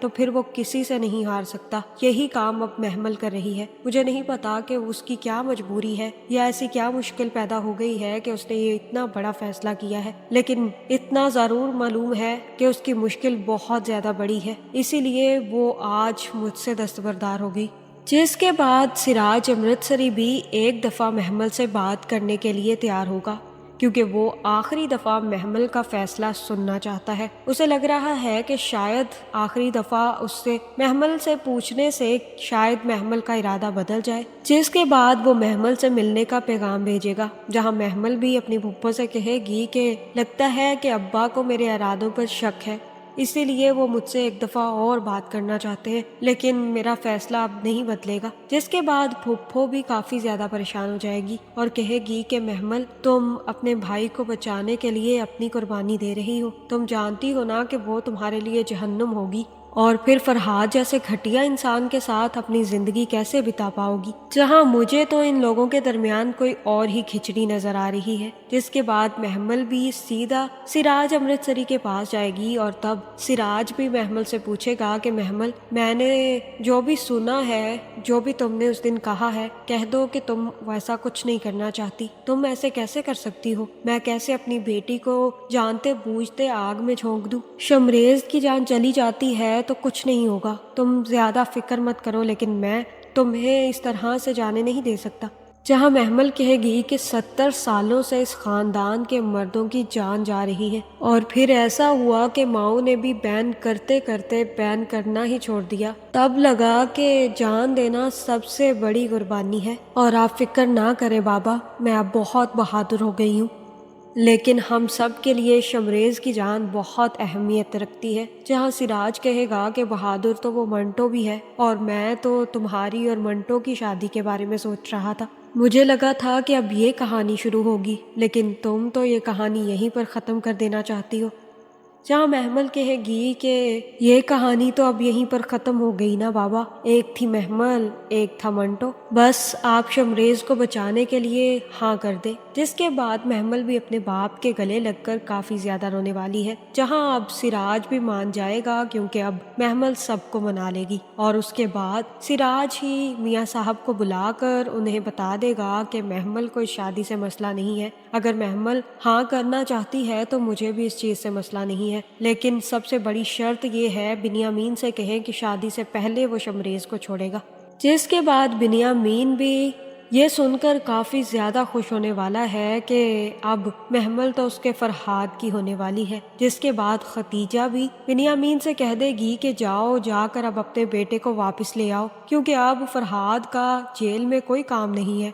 تو پھر وہ کسی سے نہیں ہار سکتا۔ یہی کام اب محمل کر رہی ہے۔ مجھے نہیں پتا کہ اس کی کیا مجبوری ہے یا ایسی کیا مشکل پیدا ہو گئی ہے کہ اس نے یہ اتنا بڑا فیصلہ کیا ہے، لیکن اتنا ضرور معلوم ہے کہ اس کی مشکل بہت زیادہ بڑی ہے، اسی لیے وہ آج مجھ سے دستبردار ہو گئی۔ جس کے بعد سراج امرتسری بھی ایک دفعہ محمل سے بات کرنے کے لیے تیار ہوگا، کیونکہ وہ آخری دفعہ محمل کا فیصلہ سننا چاہتا ہے۔ اسے لگ رہا ہے کہ شاید آخری دفعہ اس سے محمل سے پوچھنے سے شاید محمل کا ارادہ بدل جائے، جس کے بعد وہ محمل سے ملنے کا پیغام بھیجے گا، جہاں محمل بھی اپنی پھپھو سے کہے گی کہ لگتا ہے کہ ابا کو میرے ارادوں پر شک ہے، اسی لیے وہ مجھ سے ایک دفعہ اور بات کرنا چاہتے ہیں، لیکن میرا فیصلہ اب نہیں بدلے گا۔ جس کے بعد پھپھو بھی کافی زیادہ پریشان ہو جائے گی اور کہے گی کہ محمل، تم اپنے بھائی کو بچانے کے لیے اپنی قربانی دے رہی ہو، تم جانتی ہو نا کہ وہ تمہارے لیے جہنم ہوگی، اور پھر فرحاد جیسے گھٹیا انسان کے ساتھ اپنی زندگی کیسے بتا پاؤ گی؟ جہاں مجھے تو ان لوگوں کے درمیان کوئی اور ہی کھچڑی نظر آ رہی ہے۔ جس کے بعد محمل بھی سیدھا سراج امرتسری کے پاس جائے گی اور تب سراج بھی محمل سے پوچھے گا کہ محمل، میں نے جو بھی سنا ہے، جو بھی تم نے اس دن کہا ہے، کہہ دو کہ تم ویسا کچھ نہیں کرنا چاہتی۔ تم ایسے کیسے کر سکتی ہو؟ میں کیسے اپنی بیٹی کو جانتے بوجھتے آگ میں جھونک دوں؟ شمریز کی جان چلی جاتی ہے تو کچھ نہیں ہوگا، تم زیادہ فکر مت کرو، لیکن میں تمہیں اس طرح سے جانے نہیں دے سکتا۔ جہاں محمل کہے گی کہ 70 سالوں سے اس خاندان کے مردوں کی جان جا رہی ہے، اور پھر ایسا ہوا کہ ماؤں نے بھی بین کرتے کرتے بین کرنا ہی چھوڑ دیا، تب لگا کہ جان دینا سب سے بڑی قربانی ہے، اور آپ فکر نہ کریں بابا، میں اب بہت بہادر ہو گئی ہوں، لیکن ہم سب کے لیے شمریز کی جان بہت اہمیت رکھتی ہے۔ جہاں سراج کہے گا کہ بہادر تو وہ منٹو بھی ہے، اور میں تو تمہاری اور منٹو کی شادی کے بارے میں سوچ رہا تھا، مجھے لگا تھا کہ اب یہ کہانی شروع ہوگی، لیکن تم تو یہ کہانی یہیں پر ختم کر دینا چاہتی ہو۔ جہاں محمل کہے گی کہ یہ کہانی تو اب یہیں پر ختم ہو گئی نا بابا، ایک تھی محمل، ایک تھا منٹو، بس آپ شمریز کو بچانے کے لیے ہاں کر دے۔ جس کے بعد محمل بھی اپنے باپ کے گلے لگ کر کافی زیادہ رونے والی ہے، جہاں اب سراج بھی مان جائے گا کیونکہ اب محمل سب کو منا لے گی، اور اس کے بعد سراج ہی میاں صاحب کو بلا کر انہیں بتا دے گا کہ محمل کوئی شادی سے مسئلہ نہیں ہے، اگر محمل ہاں کرنا چاہتی ہے تو مجھے بھی اس چیز سے مسئلہ نہیں ہے، لیکن سب سے بڑی شرط یہ ہے بنیامین سے کہیں کہ شادی سے پہلے وہ شمریز کو چھوڑے گا۔ جس کے بعد بنیامین بھی یہ سن کر کافی زیادہ خوش ہونے والا ہے کہ اب محمل تو اس کے فرحاد کی ہونے والی ہے۔ جس کے بعد ختیجہ بھی بنیامین سے کہہ دے گی کہ جاؤ، جا کر اب اپنے بیٹے کو واپس لے آؤ، کیونکہ اب فرحاد کا جیل میں کوئی کام نہیں ہے،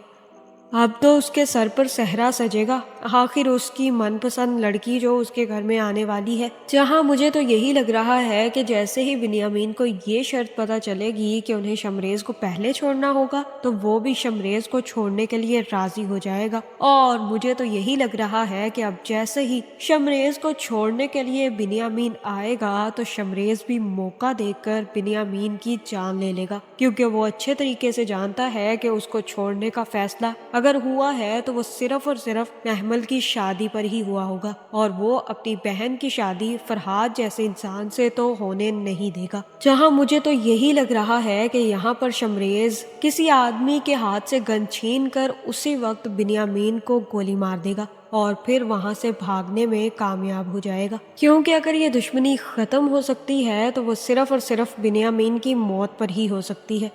اب تو اس کے سر پر صحرا سجے گا، آخر اس کی من پسند لڑکی جو اس کے گھر میں آنے والی ہے۔ جہاں مجھے تو یہی لگ رہا ہے کہ جیسے ہی بنیامین کو یہ شرط پتہ چلے گی کہ انہیں شمریز کو پہلے چھوڑنا ہوگا تو وہ بھی شمریز کو چھوڑنے کے لیے راضی ہو جائے گا، اور مجھے تو یہی لگ رہا ہے کہ اب جیسے ہی شمریز کو چھوڑنے کے لیے بنیامین آئے گا تو شمریز بھی موقع دیکھ کر بنیامین کی جان لے لے گا، کیونکہ وہ اچھے طریقے سے جانتا ہے کہ اس کو چھوڑنے کا فیصلہ اگر ہوا ہے تو وہ صرف اور صرف محمل کی شادی پر ہی ہوا ہوگا، اور وہ اپنی بہن کی شادی فرحاد جیسے انسان سے تو ہونے نہیں دے گا۔ جہاں مجھے تو یہی لگ رہا ہے کہ یہاں پر شمریز کسی آدمی کے ہاتھ سے گن چھین کر اسی وقت بنیامین کو گولی مار دے گا اور پھر وہاں سے بھاگنے میں کامیاب ہو جائے گا، کیونکہ اگر یہ دشمنی ختم ہو سکتی ہے تو وہ صرف اور صرف بنیامین کی موت پر ہی ہو سکتی ہے،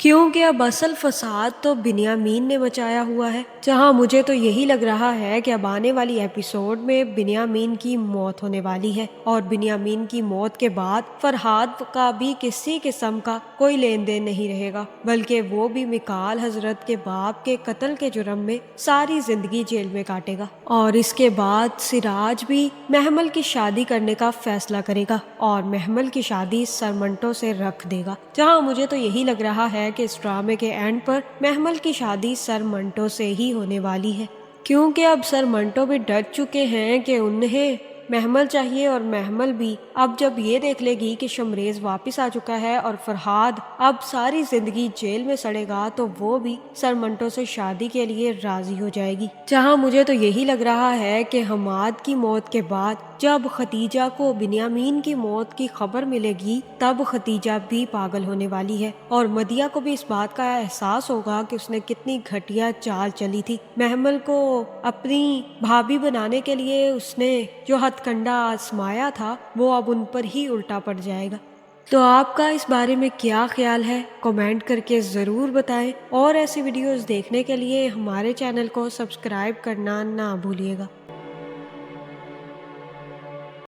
کیونکہ اب اصل فساد تو بنیامین نے مچایا ہوا ہے۔ جہاں مجھے تو یہی لگ رہا ہے کہ اب آنے والی ایپیسوڈ میں بنیامین کی موت ہونے والی ہے، اور بنیامین کی موت کے بعد فرحاد کا بھی کسی قسم کا کوئی لین دین نہیں رہے گا، بلکہ وہ بھی میکال حضرت کے باپ کے قتل کے جرم میں ساری زندگی جیل میں کاٹے گا، اور اس کے بعد سراج بھی محمل کی شادی کرنے کا فیصلہ کرے گا اور محمل کی شادی سر منٹو سے رکھ دے گا۔ جہاں مجھے تو یہی لگ رہا ہے کہ اس ڈرامے کے اینڈ پر محمل کی شادی سر منٹو سے ہی ہونے والی ہے، کیونکہ اب سر منٹو بھی ڈر چکے ہیں کہ انہیں محمل چاہیے، اور محمل بھی اب جب یہ دیکھ لے گی کہ شمریز واپس آ چکا ہے اور فرحاد اب ساری زندگی جیل میں سڑے گا تو وہ بھی سر منٹو سے شادی کے لیے راضی ہو جائے گی۔ جہاں مجھے تو یہی لگ رہا ہے کہ حماد کی موت کے بعد جب ختیجہ کو بنیامین کی موت کی خبر ملے گی تب ختیجہ بھی پاگل ہونے والی ہے، اور مدیہ کو بھی اس بات کا احساس ہوگا کہ اس نے کتنی گھٹیا چال چلی تھی۔ محمل کو اپنی بھابھی بنانے کے لیے اس نے جو ہتھ کنڈا آزمایا تھا وہ اب ان پر ہی الٹا پڑ جائے گا۔ تو آپ کا اس بارے میں کیا خیال ہے؟ کمنٹ کر کے ضرور بتائیں، اور ایسی ویڈیوز دیکھنے کے لیے ہمارے چینل کو سبسکرائب کرنا نہ بھولیے گا۔